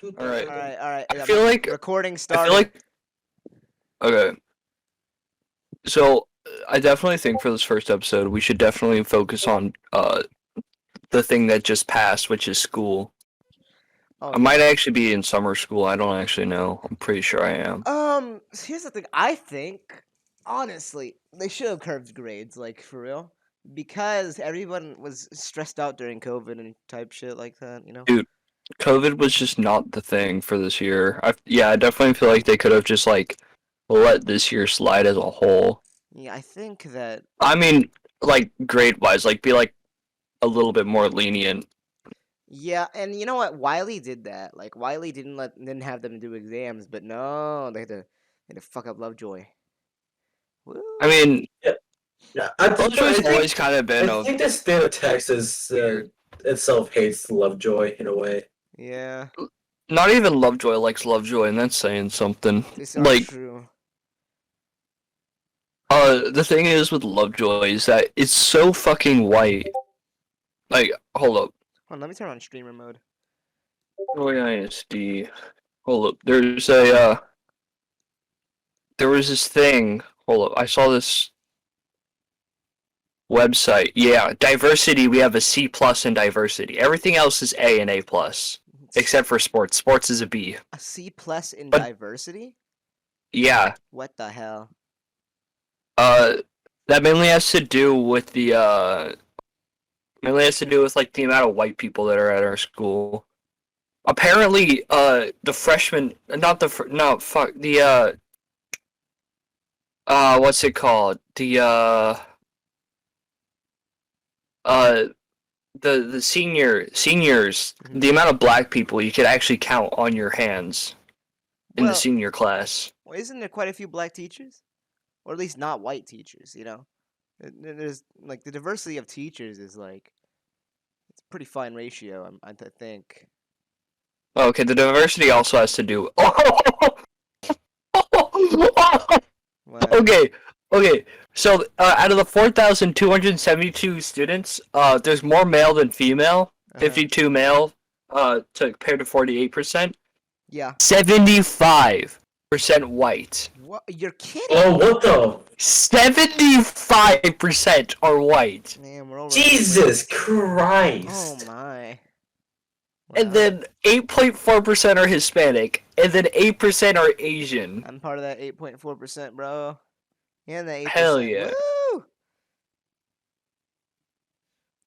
All right. All right. I feel like Recording I feel started. like okay. So I definitely think for this first episode we should definitely focus on the thing that just passed, which is school. Oh I might yeah. actually be in summer school. I don't actually know. I'm pretty sure I am. Here's the thing. I think honestly they should have curbed grades, like for real, because everyone was stressed out during COVID and type shit like that. You know. Dude, COVID was just not the thing for this year. I definitely feel like they could have just like let this year slide as a whole. Yeah, I think that. I mean, like grade wise, like be like a little bit more lenient. Yeah, and you know what? Wiley did that. Like Wiley didn't have them do exams, but no, they had to fuck up Lovejoy. I Woo. mean, Yeah, yeah. At this point, Lovejoy's always kind of I been a think the state of Texas weird. itself hates Lovejoy in a way. Yeah, Not even Lovejoy likes Lovejoy, and that's saying something. this are Like, true. the thing is with Lovejoy is that it's so fucking white. Like, hold up. Hold on, let me turn on streamer mode. OISD. Hold up. There was this thing. Hold up. I saw this website. Yeah, diversity. We have a C plus in diversity. Everything else is A and A plus, except for sports. Sports is a B. A C plus in But- diversity? Yeah. What the hell? That mainly has to do with mainly has to do with like the amount of white people that are at our school. Apparently, the freshmen, not the no fuck what's it called? Uh, the seniors, Mhm. the amount of black people you could actually count on your hands in the Well, senior class. well, isn't there quite a few black teachers? Or at least not white teachers, you know? There's like the diversity of teachers is like it's a pretty fine ratio, I think. Okay, the diversity also has to do. What? Okay, okay. So out of the 4,272 students, there's more male than female. Uh-huh. 52 male, to compared to 48%. Yeah. 75% white. What? You're kidding? Oh, what the? 75% are white. Man, we're over. Jesus Oh Christ! my. And Wow. then 8.4% are Hispanic, and then 8% are Asian. I'm part of that 8.4%, bro. And the 8%. Hell yeah. Woo!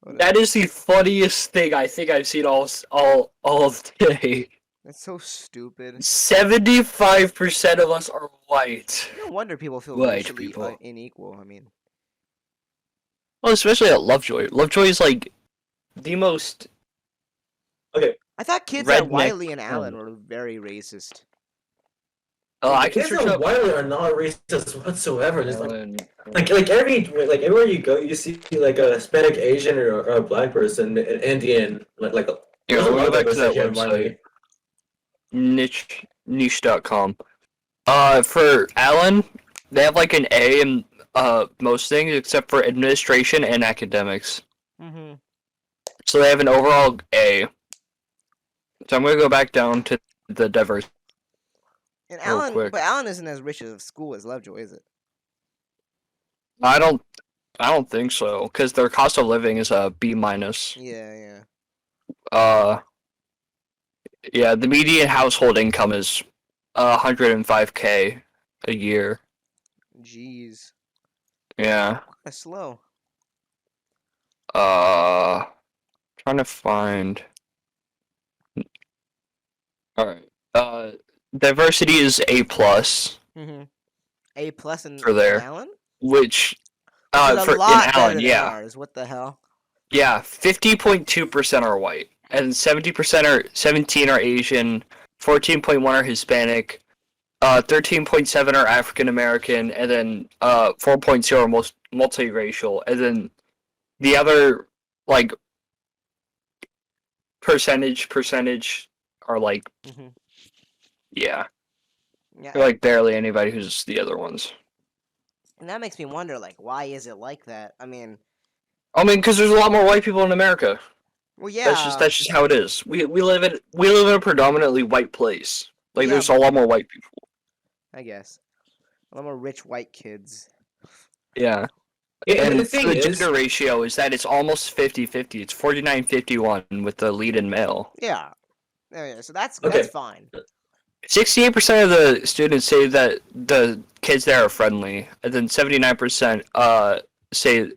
What That is the funniest thing I think I've seen all of today. That's so stupid. 75% of us are white. No wonder people feel White racially people. unequal. I mean, Well, especially at Lovejoy. Lovejoy is like the most. I thought kids at Redneck Wiley and Allen town. were very racist. I The can kids search at up. Wiley are not racist whatsoever. There's Allen. like everywhere you go, you see like a Hispanic, Asian, or a black person, an Indian, like Here, there's a we'll lot go of back to that diversity here in Wiley. website. Niche.com. For Allen, they have like an A in most things except for administration and academics. Mm-hmm. So they have an overall A. So I'm gonna go back down to the diverse. And Real Allen, quick. but Allen isn't as rich of a school as Lovejoy, is it? I don't think so, because their cost of living is a B minus. Yeah. Yeah, the median household income is 105K a year. Jeez, Yeah. that's slow. Trying to find. All right. Diversity is A plus Mm-hmm. A plus in For there. Allen? which Which is for a lot in better Allen, than yeah, ours. What the hell? yeah, 50.2% are white, and 17 are Asian, 14.1 are Hispanic, 13.7 are African American, and then 4.0 are multiracial, and then the other like percentage are like Mm-hmm. yeah, Yeah, they're like barely anybody who's the other ones. and that makes me wonder, like, why is it like that? I mean, I mean, because there's a lot more white people in America. Well, That's yeah, just how it is. We live in a predominantly white place. Like yeah, there's a lot more white people. I guess. A lot more rich white kids. Yeah. Yeah, the And thing the is, gender ratio is that it's almost 50-50. It's 49-51 with the lead in male. Yeah. Oh, yeah. So that's okay, fine. 68% of the students say that the kids there are friendly, and then 79% say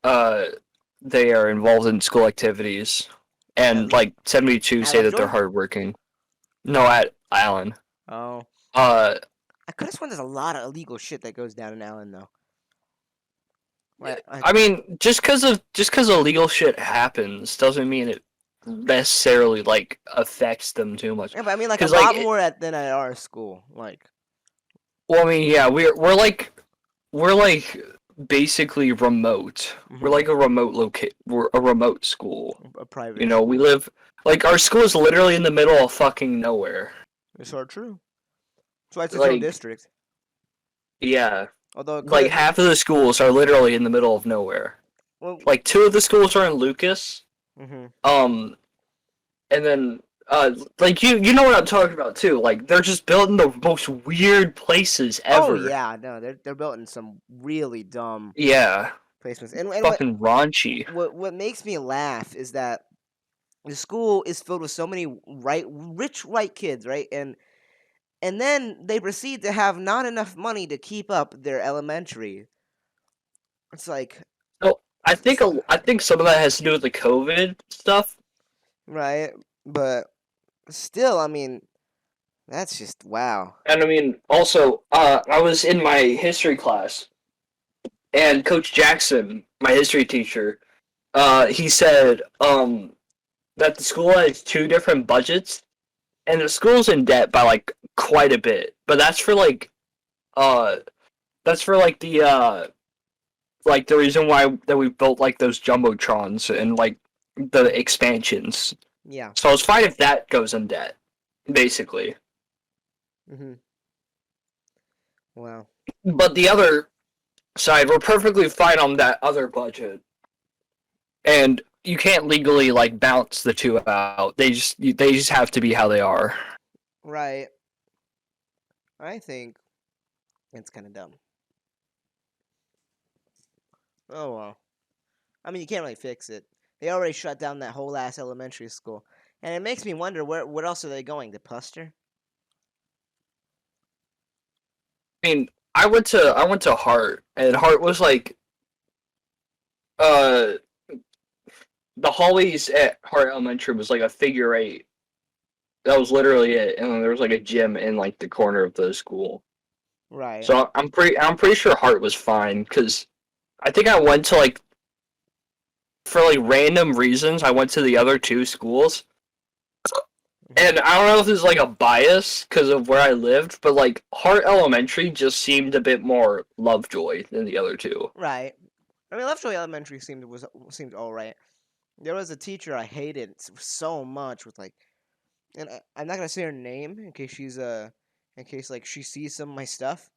uh they are involved in school activities, At, and like 72 at say that they're Lovejoy? hardworking. No, at Allen. Oh. Uh, I could have sworn there's a lot of illegal shit that goes down in Allen, though. Like, I mean, just because illegal shit happens doesn't mean it necessarily like affects them too much. yeah, but I mean, like, a Because like, lot more than at our school. Like, well, I mean, yeah, we're like basically remote. We're mhm, like a we're a remote school. a private You know, we school. live like our school is literally in the middle of fucking nowhere. It's so true. That's why it's its own Like, district. yeah, Although it could like have. half of the schools are literally in the middle of nowhere. Well, Like two of the schools are in Lucas. mhm. Um, and then like you know what I'm talking about too. Like they're just built in the most weird places ever. Oh, yeah. No, they're built in some really dumb Yeah, placements. And fucking raunchy. what makes me laugh is that the school is filled with so many rich white kids, right? And then they proceed to have not enough money to keep up their elementary. It's like, So I think some of that has to do with the COVID stuff. right? But still, I mean, that's just wow. And I mean, also, I was in my history class, and Coach Jackson, my history teacher, he said that the school has two different budgets, and the school's in debt by like quite a bit. But uh, that's for like the reason why that we built like those jumbotrons and like the expansions. Yeah. So it's fine if that goes in debt, basically. Mhm. Wow. But the other side, we're perfectly fine on that other budget, and you can't legally like bounce the two out. They just have to be how they are. Right. I think it's kind of dumb. Oh well. I mean, you can't really fix it. They already shut down that whole ass elementary school, and it makes me wonder what else are they going to Puster? I mean, I went to Hart, and Hart was like uh the hallways at Hart Elementary was like a figure eight. That was literally it, and then there was like a gym in like the corner of the school. Right. So I'm pretty sure Hart was fine because I think I went to like for like random reasons I went to the other two schools, and I don't know if this is like a bias because of where I lived, but like Hart Elementary just seemed a bit more Lovejoy than the other two. Right. I mean, Lovejoy Elementary seemed all right. There was a teacher I hated so much with like, and I'm not gonna say her name in case like she sees some of my stuff.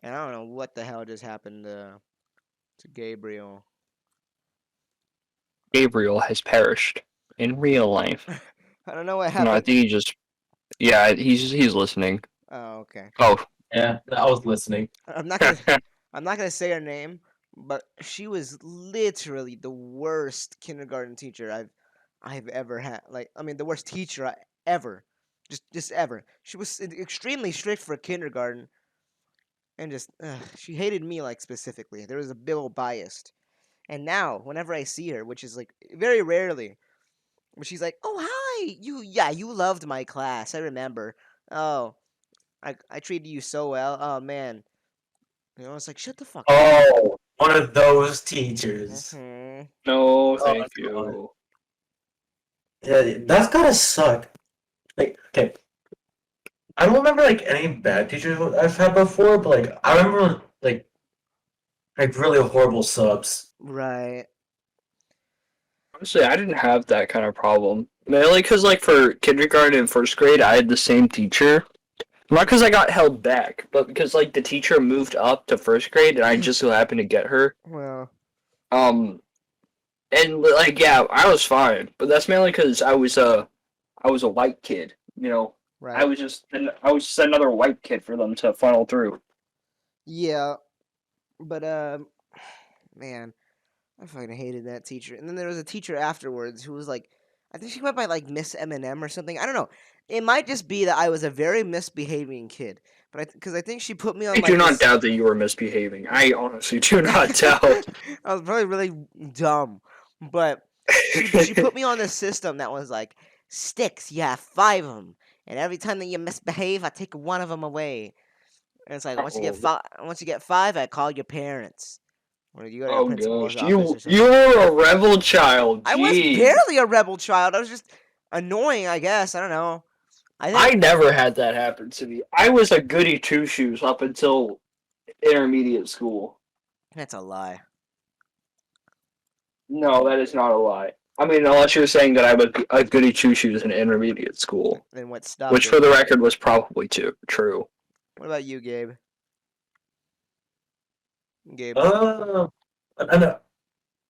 And I don't know what the hell just happened to Gabriel. Gabriel has perished in real life. I don't know what No, I happened. think yeah, he's listening. Oh, okay. Oh, yeah, I was listening. I'm not gonna I'm not gonna say her name, but she was literally the worst kindergarten teacher I've ever had. Like, I mean, the worst teacher ever, just ever. She was extremely strict for kindergarten, and just she hated me like specifically. There was a bit of biased. And now, whenever I see her, which is like very rarely, but she's like, "Oh hi, you loved my class. I remember. Oh, I treated you so well. Oh man." It's like, shut the fuck up. Oh, one of those teachers. Hmm. no, Oh, thank God. you. Yeah, that's gotta suck. Like, okay, I don't remember like any bad teachers I've had before, but like I remember like really horrible subs. Right. Honestly, I didn't have that kind of problem. Mainly because, like, for kindergarten and first grade, I had the same teacher. Not because I got held back, but because, like, the teacher moved up to first grade, and I just so happened to get her. Well, Um, And like, yeah, I was fine, but that's mainly because I was a white kid. You know, I Right. was just another white kid for them to funnel through. Yeah, but man, I fucking hated that teacher. And then there was a teacher afterwards who was like, I think she went by like Miss Eminem or something. I don't know. It might just be that I was a very misbehaving kid, but because I think she put me on I do like not this. doubt that you were misbehaving. I honestly do not doubt. I was probably really dumb, but she put me on this system that was like sticks. You have 5 of them, and every time that you misbehave, I take one of them away. And it's like Oh, once you get 5, I call your parents. Or you go to your oh principal's gosh, office or you something. were a rebel child. I was Jeez, barely a rebel child. I was just annoying, I guess. I don't know. I I think never had that happen to me. I was a goody two shoes up until intermediate school. that's a lie. No, that is not a lie. I mean, unless you're saying that I was a goody two shoes in intermediate school, Then what stopped which it? for the record was probably true. What about you, Gabe? Gabe, I know.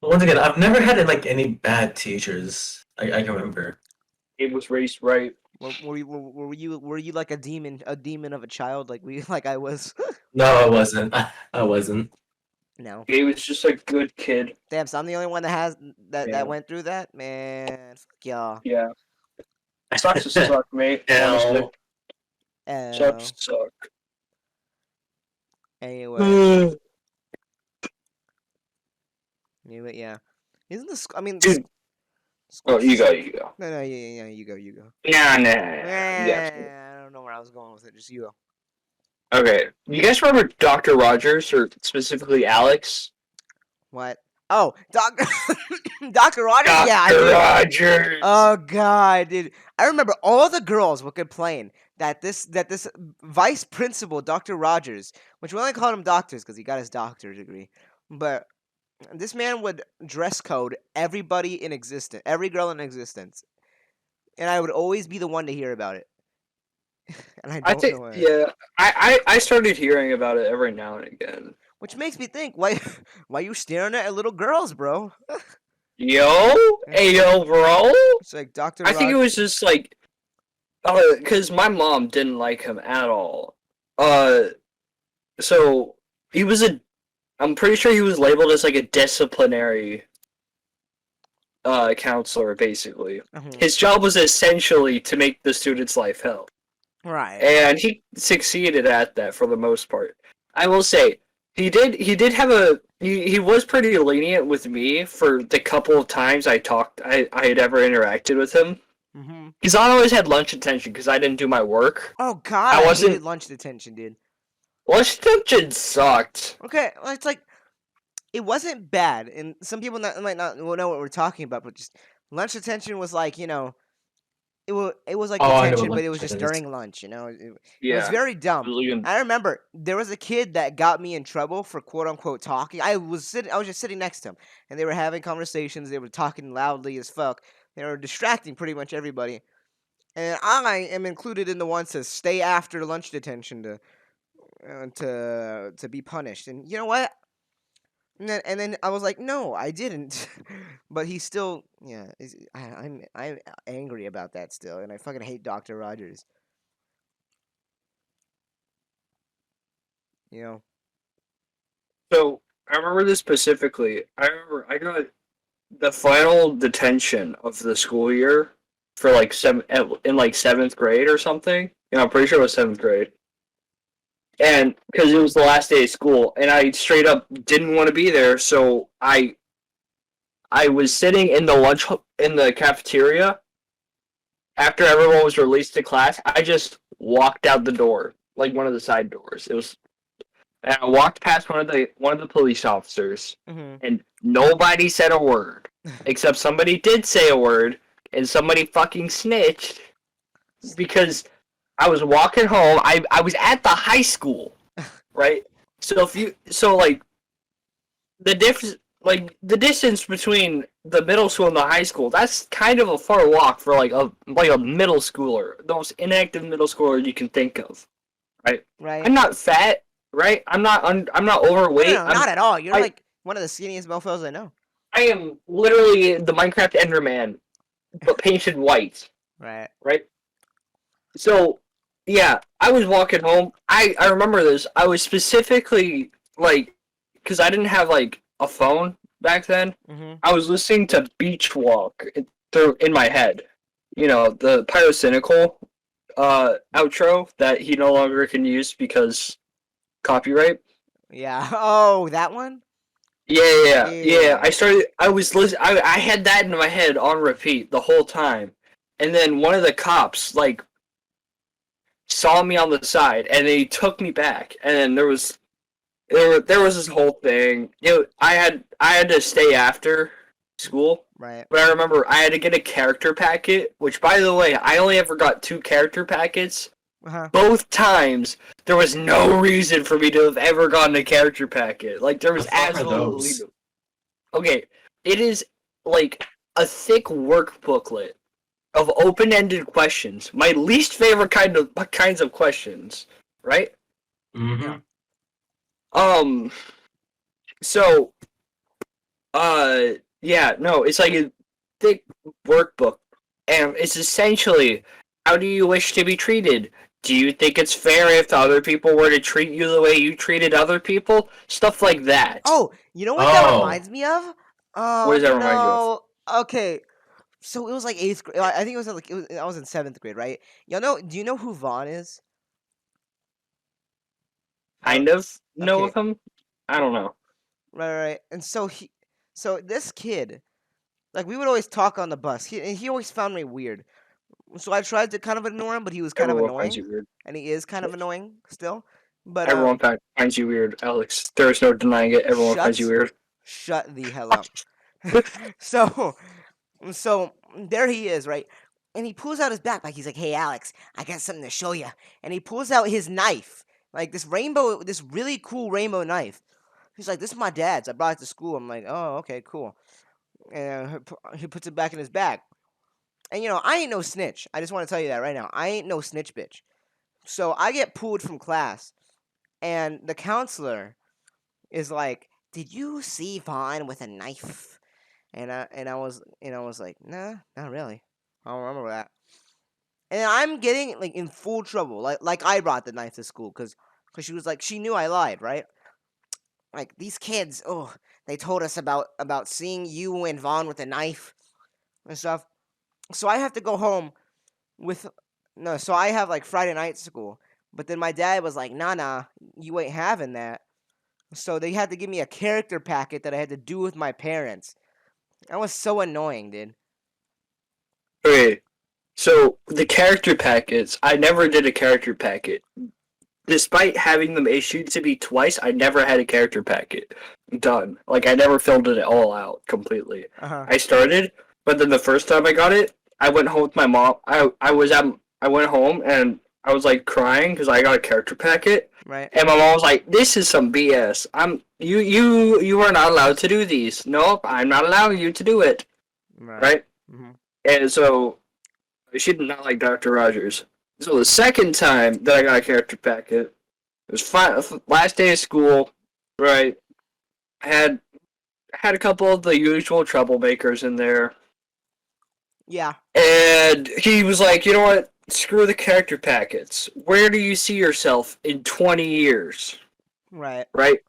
Once again, I've never had like any bad teachers. I can remember. It was raised right. were you like a demon of a child, like we like I was? No, I wasn't. I wasn't. No. He was just a good kid. Damn, so I'm the only one that has that Yeah, went through that? Man, fuck y'all. yeah. Sucks to suck, mate. Honestly, L. Oh. sucks to suck. Anyway. Yeah. Isn't this I mean Dude, school oh, you go, you go. No, yeah, you go, you go. Nah, you got to. I don't know where I was going with it. Just you go. Okay, you guys remember Dr. Rogers, or specifically Alex? What? Oh, Doctor Doctor Rogers. Yeah, I Dr. do. Rogers! Oh God, dude! I remember all the girls would complain that this vice principal, Doctor Rogers, which we only called him doctors because he got his doctorate degree, but this man would dress code everybody in existence, every girl in existence, and I would always be the one to hear about it, and I I don't think, know why. yeah, I started hearing about it every now and again. Which makes me think, why you staring at little girls, bro? Yo? Hey, yo, bro? It's like Doctor I think it Rogers. was just like, because my mom didn't like him at all. So he was I'm pretty sure he was labeled as like a disciplinary counselor, basically. His job was essentially to make the student's life hell. Right. And he succeeded at that for the most part. I will say, he did have he was pretty lenient with me for the couple of times I had ever interacted with him. Mm-hmm. He's not always had lunch attention because I didn't do my work. Oh God, I I wasn't hated lunch detention, dude. Lunch attention sucked. Okay, well, it's like it wasn't bad, and some people might not know what we're talking about, but just lunch detention was like it was like Oh, I know detention, what but it was lunch just is. during lunch. It was Yeah. very dumb. Really I remember there was a kid that got me in trouble for quote unquote talking. I was just sitting next to him, and they were having conversations. They were talking loudly as fuck. They were distracting pretty much everybody, and I am included in the ones to stay after lunch detention to be punished. And you know what? And then I was like, no, I didn't. But he still, yeah, I'm angry about that still, and I fucking hate Doctor Rogers. You know. So I remember this specifically. I remember I got the final detention of the school year for like in like 7th grade or something. I'm pretty sure it was 7th grade. And because it was the last day of school, and I straight up didn't want to be there, so I was sitting in the cafeteria after everyone was released to class. I just walked out the door, like one of the side doors. And I walked past one of the police officers, Mm-hmm. and nobody said a word, except somebody did say a word, and somebody fucking snitched because I was walking home. I was at the high school, right? So like the distance between the middle school and the high school, that's kind of a far walk for like a middle schooler, the most inactive middle schooler you can think of, right? Right. I'm not fat, right? I'm not No, overweight. not at all. You're I- like one of the skinniest mofos I know. I am literally the Minecraft Enderman, but painted white, Right. right? So, yeah, I was walking home. I remember this. I was specifically like, because I didn't have like a phone back then. Mhm. I was listening to Beach Walk through in my head. You know, the Pyrocynical outro that he no longer can use because copyright. Yeah. Oh, that one. Yeah. Yeah. I was listening. I had that in my head on repeat the whole time, and then one of the cops like saw me on the side, and they took me back, and then there was this whole thing. I had to stay after school, Right. but I remember I had to get a character packet. Which, by the way, I only ever got 2 character packets. Uh huh. Both times, there was no reason for me to have ever gotten a character packet. Like there The was fuck are absolutely those? no. Okay, it is like a thick work booklet of open-ended questions. My least favorite kinds of questions, right? Yeah. Mm-hmm. Um. So, yeah, no, it's like a thick workbook, and it's essentially, how do you wish to be treated? Do you think it's fair if other people were to treat you the way you treated other people? Stuff like that. Oh, you know what that Oh. reminds me of? What Oh does that remind you of? no. Okay. So it was like eighth grade. I think it was like I was in seventh grade, right? You know? Do you know who Vaughn is? I don't. Kind of know Okay. of him? I don't know. Right. And so this kid, like we would always talk on the bus. He always found me weird. So I tried to kind of ignore him, but he was kind of Everyone finds annoying, you weird. and he is kind of annoying still. But Finds you weird, Alex. There's no denying it. Everyone finds you shut weird. shut the hell up. so so there he is, right? And he pulls out his backpack. He's like, "Hey, Alex, I got something to show you." And he pulls out his knife, like this really cool rainbow knife. He's like, "This is my dad's. I brought it to school." I'm like, "Oh, okay, cool." And he puts it back in his bag. And I ain't no snitch. I just want to tell you that right now. I ain't no snitch, bitch. So I get pulled from class, and the counselor is like, "Did you see Vaughn with a knife?" And I was like, "Nah, not really. I don't remember that." And I'm getting like in full trouble, like I brought the knife to school, cause she was like, she knew I lied, right? Like these kids, oh, they told us about seeing you and Vaughn with a knife and stuff. So I have to go home with no. So I have like Friday night school, but then my dad was like, "Nah, you ain't having that." So they had to give me a character packet that I had to do with my parents. That was so annoying, dude. Okay, so the character packets, I never did a character packet. Despite having them issued to me twice, I never had a character packet done. Like I never filled it all out completely. Uh huh. I started, but then the first time I got it, I went home with my mom. I went home and I was like crying because I got a character packet, Right. and my mom was like, "This is some BS. You are not allowed to do these. Nope, I'm not allowing you to do it." Right. Right? Hmm. And so she did not like Dr. Rogers. So the second time that I got a character packet, it was last day of school, right? I had a couple of the usual troublemakers in there, Yeah. and he was like, "You know what? Screw the character packets. Where do you see yourself in 20 years?" Right. Right?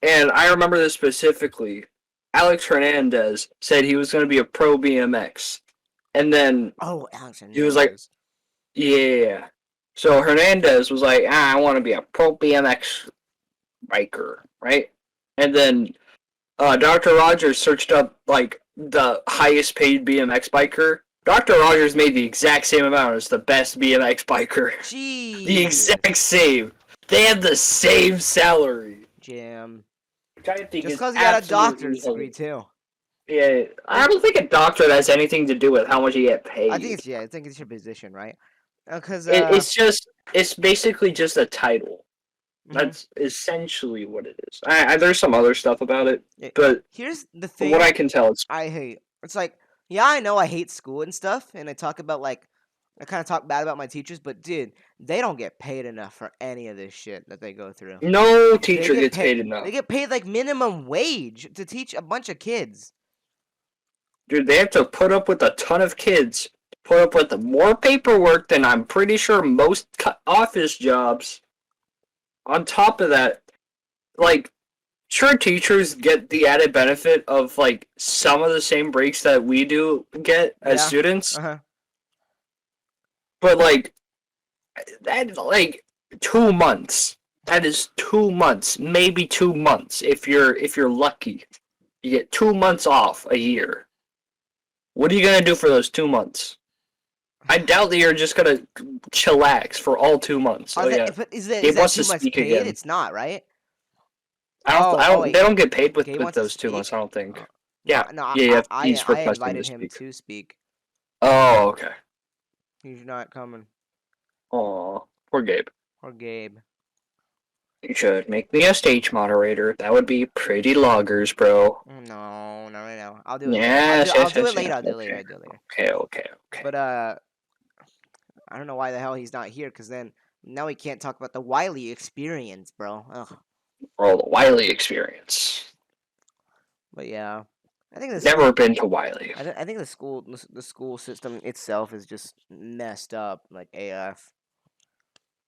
And I remember this specifically. Alex Hernandez said he was going to be a pro BMX, and then Oh, Alex he was like, Hernandez. "Yeah." So Hernandez was like, "I want to be a pro BMX biker," right? And then Dr. Rogers searched up like the highest paid BMX biker. Dr. Rogers made the exact same amount as the best BMX biker. The exact Jesus. same. They had the same salary, Jim. which I think Just is because he got a absolutely doctor's degree hilarious. too. Yeah, I And don't think a doctorate has anything to do with how much you get I think paid. it's yeah. I think it's your position, right? Because It's basically just a title. mhm. That's essentially what it is. There's some other stuff about it, Yeah, but here's the from what I thing can tell, it's I hate. It's like, yeah, I know I hate school and stuff, and I talk about like I kind of talk bad about my teachers, but dude, they don't get paid enough for any of this shit that they go through. No They teacher get gets paid. paid enough. They get paid like minimum wage to teach a bunch of kids. Dude, they have to put up with a ton of kids, put up with more paperwork than I'm pretty sure most office jobs. On top of that, like, sure, teachers get the added benefit of, like, some of the same breaks that we do get as Yeah. students, Uh huh. but, like, that, like, 2 months. That is 2 months, maybe 2 months if you're lucky. You get 2 months off a year. What are you gonna do for those 2 months? I doubt that you're just gonna chillax for all 2 months. Are Oh that, yeah, but is that Gabe wants too to much speak paid? again. It's not, right? I don't. Wait. They don't get paid with Gabe wants to those 2 months. speak. I don't think. Uh, Yeah. no. Yeah. He's I requesting to invited him speak. to speak. Oh, okay. He's not coming. Aw, poor Gabe. Or Gabe. You should make me a stage moderator. That would be pretty loggers, bro. No, no. I'll do it later. Yes, I'll yes, do yes, it later. yes. I'll do it later. I'll do it later. Okay. But I don't know why the hell he's not here. Cause then now we can't talk about the Wiley experience, bro. Ugh. Or the Wiley experience. But yeah, I think this. Never been to Wiley. I think the school system itself is just messed up, like AF.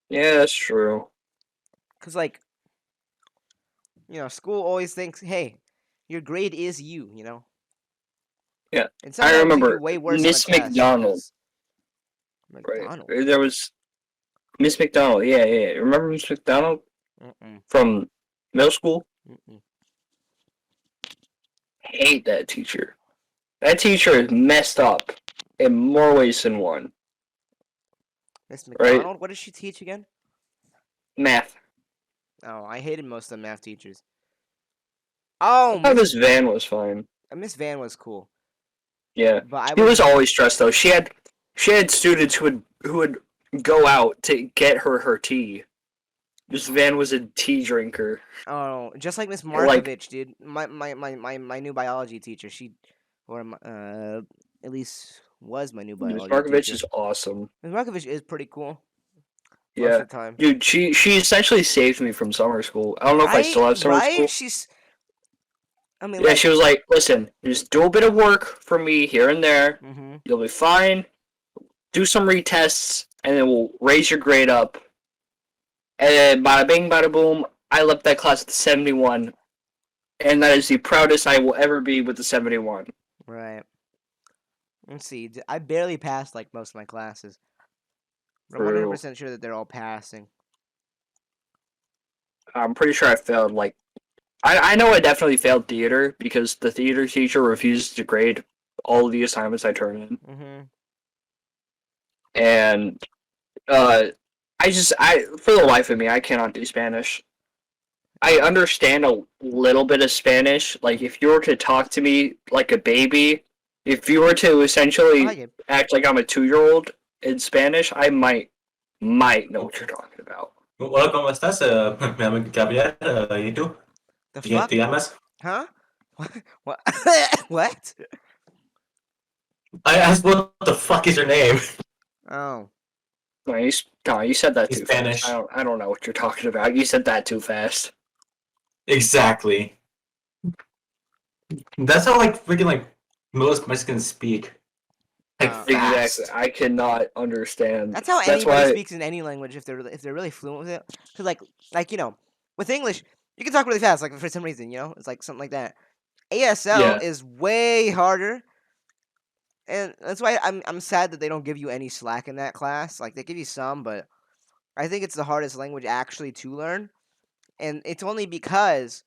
Yeah, that's true. Cause like, school always thinks, hey, your grade is you, Yeah, and I sometimes you do remember way worse on Miss a test. McDonald. Right. McDonald. There was Miss McDonald. Yeah. Remember Miss McDonald Mm-mm, from middle school? mm-mm. Hate that teacher. That teacher is messed up in more ways than one. Miss Right? McDonald. What does she teach again? Math. Oh, I hated most of the math teachers. I Oh, thought Miss Van was fine. Miss Van was cool, Yeah, but I she was was always stressed though. She had students who would go out to get her tea. Miss Van was a tea drinker. just like Miss Like Markovich, dude. My new biology teacher. At least was my new Miss biology Markovich teacher. is awesome. Miss Markovich is pretty cool most Yeah, of the time. dude, she essentially saved me from summer school. I don't know if I still have summer Right? school. I mean, Yeah, like, she was like, listen, just do a bit of work for me here and there. mm-hmm. You'll be fine. Do some retests, and then we'll raise your grade up. And then bada bing, bada boom, I left that class with a 71. And that is the proudest I will ever be with the 71. Right. Let's see. I barely passed like most of my classes. But I'm True. 100% sure that they're all passing. I'm pretty sure I failed, like... I know I definitely failed theater, because the theater teacher refused to grade all of the assignments I turned in. Mm-hmm. And, for the life of me, I cannot do Spanish. I understand a little bit of Spanish. Like, if you were to talk to me like a baby, if you were to essentially act like I'm a 2-year-old in Spanish, I might know what you're talking about. Hola, ¿cómo estás? Me llamo Gabriel. ¿Y tú? The ¿Te fuck? llamas? Huh? What? What? I asked what the fuck is your name? Oh. No, you said that In too Spanish. fast. I don't know what you're talking about. You said that too fast. Exactly. That's how freaking most Mexicans speak. Fast. Exactly. I cannot understand. That's how That's anybody why speaks in any language if they're really fluent with it. Cause with English, you can talk really fast. Like for some reason, it's like something like that. ASL is way harder, and that's why I'm sad that they don't give you any slack in that class. Like they give you some, but I think it's the hardest language actually to learn, and it's only because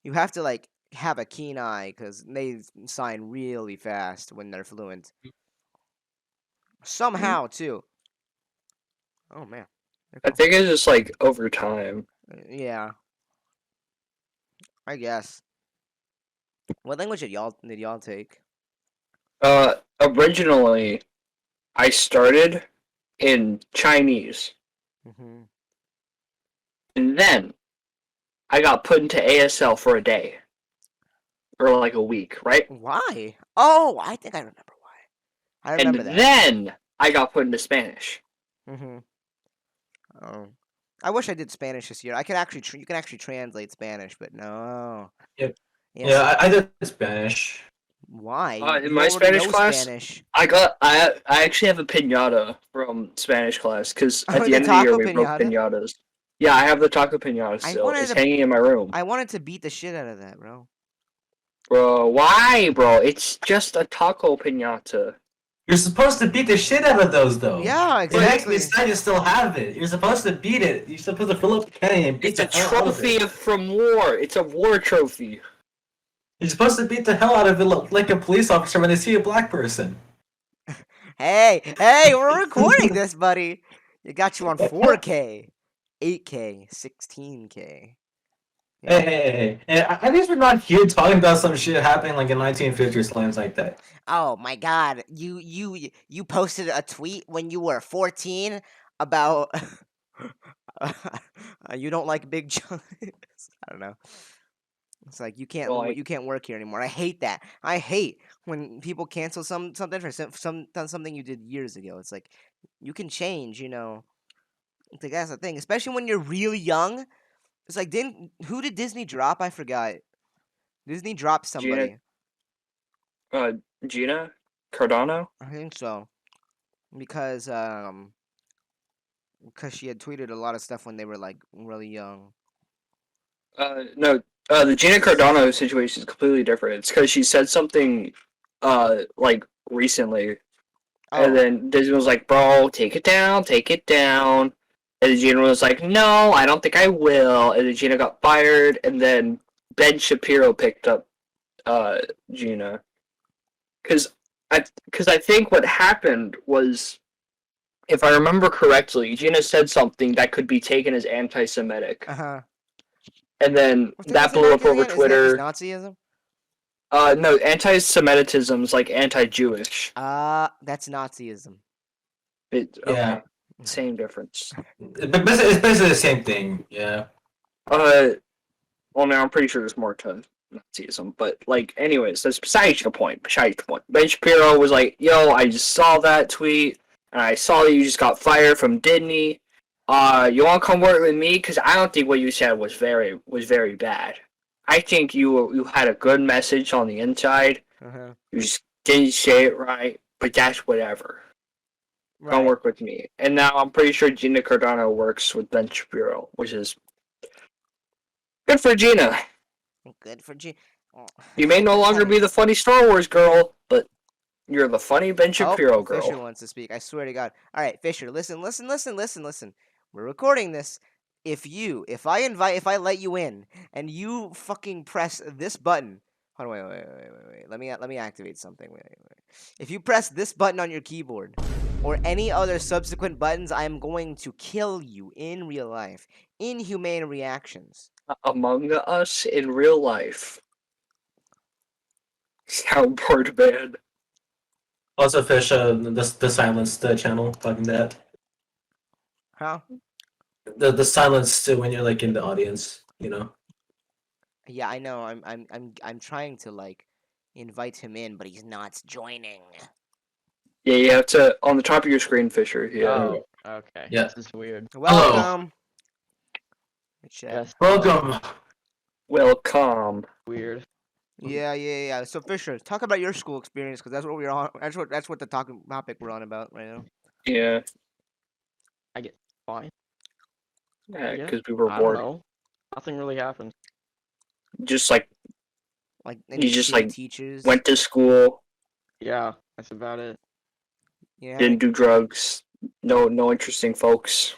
you have to have a keen eye because they sign really fast when they're fluent. Somehow too. Oh man. I think it's just like over time. Yeah. I guess. What language did y'all take? Originally, I started in Chinese, Mm-hmm. and then I got put into ASL for a day, or like a week, right? Why? Oh, I think I remember why. I remember And that. then I got put into Spanish. Mm-hmm. Oh, I wish I did Spanish this year. I could actually you can actually translate Spanish, but no. Yep. Yes. Yeah, I did Spanish. Why? In You my already Spanish know class, Spanish. I actually have a pinata from Spanish class because at Oh, the the end of the year taco we broke pinata. pinatas. Yeah, I have the taco pinata I still. wanted It's to. hanging in my room. I wanted to beat the shit out of that, bro. Bro, why, bro? It's just a taco pinata. You're supposed to beat the shit out of those, though. Yeah, It makes exactly. me sad you still have it. You're supposed to beat it. You're supposed to fill up the cannon and beat It's the a hell out of trophy it. from war. It's a war trophy. You're supposed to beat the hell out of it like a police officer when they see a black person. Hey, we're recording this, buddy. You got you on 4K, 8K, 16K. Hey, at least we're not here talking about some shit happening like in 1950 or slams like that. Oh my God! You posted a tweet when you were 14 about you don't like big chunks. I don't know. It's like Well, you can't work here anymore. I hate that. I hate when people cancel something for something you did years ago. It's like you can change, you know. It's like that's the thing, especially when you're really young. It's like who did Disney drop? I forgot. Disney dropped Gina, somebody. uh, Gina Cardano. I think so because she had tweeted a lot of stuff when they were like really young. No, the Gina Cardano situation is completely different. It's because she said something, like recently, and Oh, then Disney was like, "Bro, take it down, take it down." And then Gina was like, "No, I don't think I will." And then Gina got fired, and then Ben Shapiro picked up, Gina, because I think what happened was, if I remember correctly, Gina said something that could be taken as anti-Semitic, uh-huh. and then that blew up over Isn't that just Twitter. Nazism? No, anti-Semitism's like anti-Jewish. That's Nazism. Yeah, Okay, same difference. it's basically the same thing. Yeah. Uh, well, now I'm pretty sure there's more to Nazism, but like, anyways, that's besides the point. Besides the point. Ben Shapiro was like, "Yo, I just saw that tweet, and I saw that you just got fired from Disney. You want to come work with me? Because I don't think what you said was very bad. I think you had a good message on the inside. Uh-huh. You just didn't say it right, but that's whatever. Come Right. work with me." And now I'm pretty sure Gina Cardano works with Ben Shapiro, which is good for Gina. Good for G. Oh, You may no longer be the funny Star Wars girl, but you're the funny Ben Shapiro Fisher girl. wants to speak. I swear to God. All right, Fisher, listen. We're recording this. If I let you in, and you fucking press this button. Hold on, wait. Let me activate something. Wait. If you press this button on your keyboard, or any other subsequent buttons, I am going to kill you in real life. Inhumane reactions. Among Us in real life. Soundboard man. Also, Fish, the silenced channel, fucking that. Huh? The silence when you're like in the audience, you know. Yeah, I know. I'm trying to like invite him in, but he's not joining. Yeah, you have to on the top of your screen, Fisher. Yeah. Oh, okay. Yeah. This is weird. Welcome. Check. Yes. Welcome. Welcome. Weird. Yeah. So Fisher, talk about your school experience because that's what we're on. That's what the topic we're on about right now. Yeah. Fine. Yeah, Yeah. because we were I don't bored. know. Nothing really happened. Just like Like You any just, shitty like, teachers. went to school, Yeah, that's about it. Yeah. didn't do drugs. No interesting folks.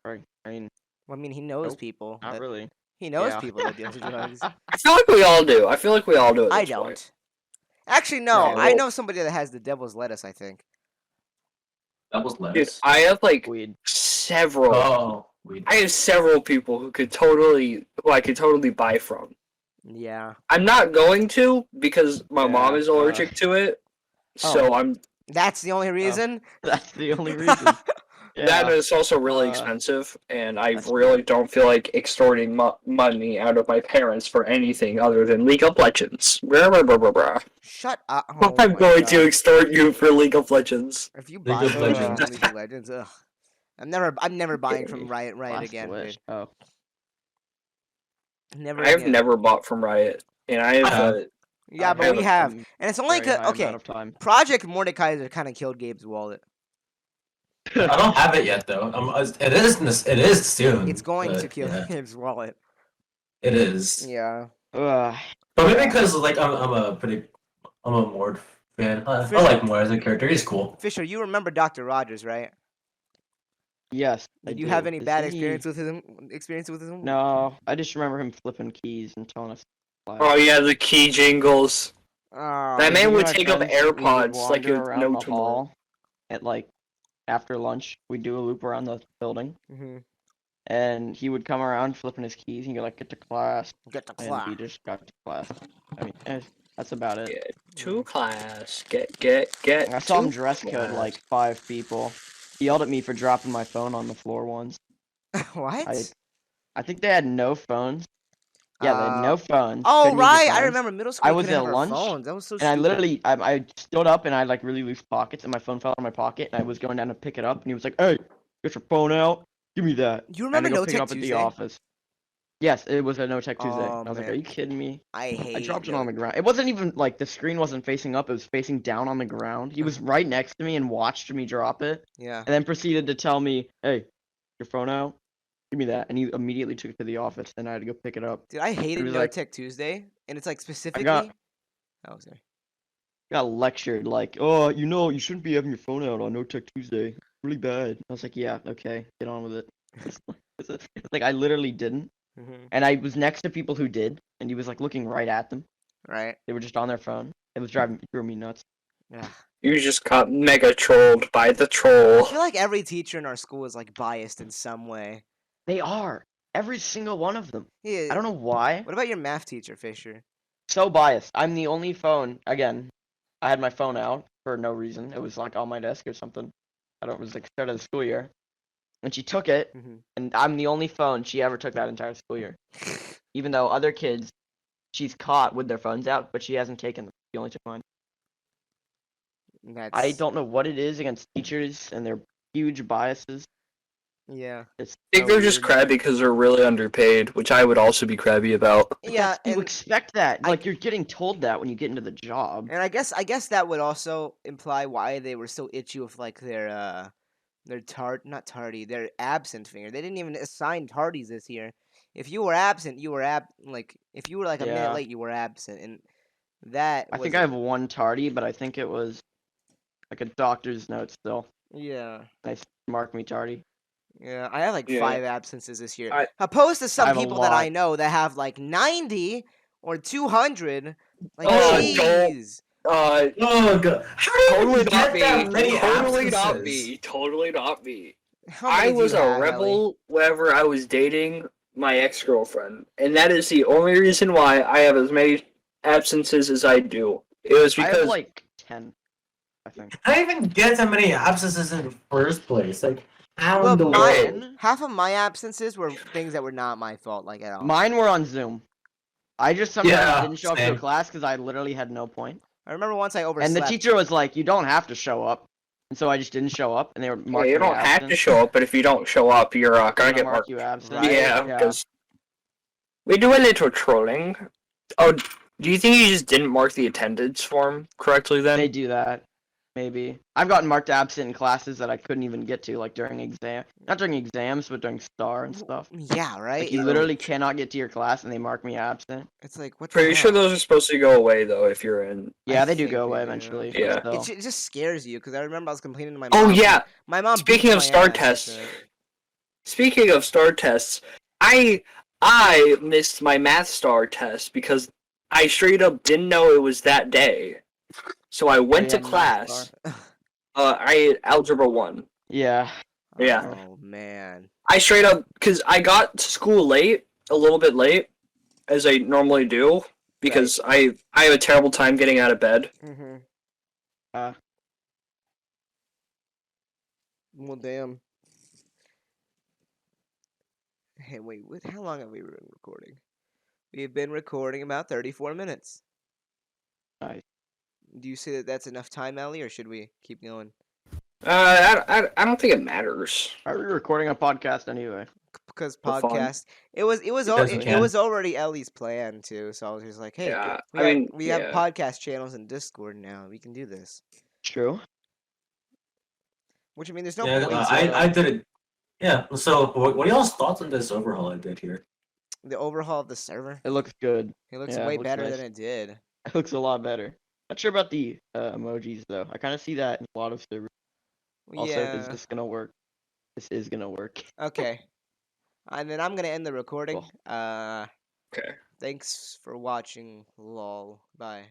Right. I mean, Well, I mean, he knows Nope, people. not really. He knows Yeah. people that do drugs. I feel like we all do. At I this don't. point. Actually, no. Yeah, I well- know somebody that has the devil's lettuce. I think. That was Dude, lettuce. I have like Weed. several. Oh, I have several people who I could totally buy from. Yeah. I'm not going to because my mom Yeah, is allergic to it. So I'm That's the only reason. That's the only reason. Yeah. that Yeah. is also really Uh, expensive, and I that's really don't feel like extorting money out of my parents for anything other than League of Legends. Blah, blah, blah, blah, blah. Shut up! Oh I'm my going to god! extort you for League of Legends. If you League buy of me Legends. League of Legends, ugh. I'm never buying from Okay. Riot Last again, Wish. dude. Oh. Never I've again. never bought from Riot, and I have. have. Yeah, I but we have have, some and it's only very high okay. amount of time. Project Mordekaiser kind of killed Gabe's wallet. I don't have it yet though. It is soon. It's going to but, kill yeah, Gabe's wallet. it is. Yeah. Ugh. But maybe Yeah. because like I'm a Mord fan. I Fisher- like Mord as a character. He's cool. Fisher, you remember Dr. Rogers, right? Yes. I Did you do. have any Is bad he- experience with him? Experience with him? No, I just remember him flipping keys and telling us. Oh yeah, the key jingles. Oh, That Me man and would my take up friends, we would AirPods like wander it was around no the tomorrow. hall at like after lunch. We'd do a loop around the building, hmm and he would come around flipping his keys, and you're like, "Get to class," Get the and claw. we just got to class. I mean, that's about it. Get to class. Get I saw him to dress code class. like 5 people. He yelled at me for dropping my phone on the floor once. What? I think they had no phones. Yeah, they had no phones. Oh couldn't use their right, I phones. remember middle school. I we was couldn't at have our lunch, phones. That was so And I stupid. literally, I stood up and I had like really loose pockets, and my phone fell out of my pocket, and I was going down to pick it up, and he was like, "Hey, get your phone out. Give me that." You And I had remember to go No pick it Tech up at the Tuesday? office. Yes, it was a No Tech Tuesday. Oh, I was like, man. "Are you kidding me?" I hate. I dropped it on the ground. It wasn't even like the screen wasn't facing up; it was facing down on the ground. He was right next to me and watched me drop it, Yeah. and then proceeded to tell me, "Hey, your phone out. Give me that." And he immediately took it to the office, and I had to go pick it up. Dude, I hated was No like- Tech Tuesday, and it's like specifically. got- Oh, sorry. Got lectured like, "Oh, you shouldn't be having your phone out on No Tech Tuesday. Really bad." I was like, "Yeah, okay, get on with it." It's like I literally didn't, hmm and I was next to people who did, and he was like looking right at them. Right. They were just on their phone. It drove me nuts. Yeah. You just got mega trolled by the I troll. feel like every teacher in our school is like biased in some way. They are every single one of them. Yeah. I don't know why. What about your math teacher, Fisher? So biased. I'm the only phone. Again, I had my phone out for no reason. It was like on my desk or something. I don't. It was like start of the school year, and she took it. hmm And I'm the only phone she ever took that entire school year. Even though other kids, she's caught with their phones out, but she hasn't taken them. She only took mine. That's. I don't know what it is against teachers and their huge biases. Yeah. It's I think so they're just weird. crabby because they're really underpaid, which I would also be crabby about. But Yeah, you and expect that. I- Like you're getting told that when you get into the job. and I guess that would also imply why they were so itchy with like their not tardy, their absent finger. They didn't even assign tardies this year. If you were absent, you were like if you were like a minute Yeah. late, you were absent, and that I was think I have one tardy, but I think it was like a doctor's note still. yeah. Nice, mark me tardy. Yeah, I have like Yeah. 5 absences this year. I- Opposed to some have a people that I lot. know that have like 90 or 200. Like, Oh, jeez. Oh god! How do you Totally get not that me. many Totally not absences? me. Totally not me. How many I do you was a have, Ellie? rebel whenever I was dating my ex-girlfriend, and that is the only reason why I have as many absences as I do. It was I have because like 10, I think. How do you even get that many absences in the first place? Like, how Well, in the world? half of my absences were things that were not my fault, like at all. Mine were on Zoom. I just sometimes Yeah, didn't show up to same. a class because I literally had no point. I remember once I overslept. And the teacher was like, "You don't have to show up," and so I just didn't show up, and they were yeah, marking you me don't have absent. to show up, but if you don't show up, you're They're gonna get mark marked. you absent. Right. Yeah, Yeah. because we do a little trolling. Oh, do you think you just didn't mark the attendance form correctly then? They do that. Maybe. I've gotten marked absent in classes that I couldn't even get to, like during exam. Not during exams, but during STAR and stuff. Yeah, right. Like you literally cannot get to your class, and they mark me absent. It's like what the Pretty sure hell? those are supposed to go away though if you're in. Yeah, I they do think go they away do. eventually. Yeah. But still. It just scares you because I remember I was complaining to my Oh mom. yeah. My mom. Speaking beat of my STAR ass tests, for it. speaking of STAR tests, I missed my math STAR test because I straight up didn't know it was that day. So I went you to had math class. I had algebra 1. Yeah. Yeah. Oh man. I straight up because I got to school late, a little bit late, as I normally do, because I have a terrible time getting out of bed. Mm-hmm. Uh. Well, damn. Hey, wait, how long have we been recording? We've been recording about 34 minutes. Nice. Do you say that that's enough time, Ellie, or should we keep going? I don't think it matters. Are we recording a podcast anyway? Because For fun. podcast, Because we it can. was already Ellie's plan too. So I was just like, hey, Yeah, we have yeah. podcast channels in Discord now. We can do this. True. Which I mean, there's no Yeah, point. I did it. Yeah. So, what are y'all's thoughts on this overhaul I did here? The overhaul of the server, It looks good. it looks Yeah, way it looks better nice. than it did. It looks a lot better. Not sure about the emojis though. I kind of see that in a lot of servers. Also, is Yeah. this gonna work? This is gonna work. Okay. And then I'm gonna end the recording. Cool. Okay. Thanks for watching. Lol. Bye.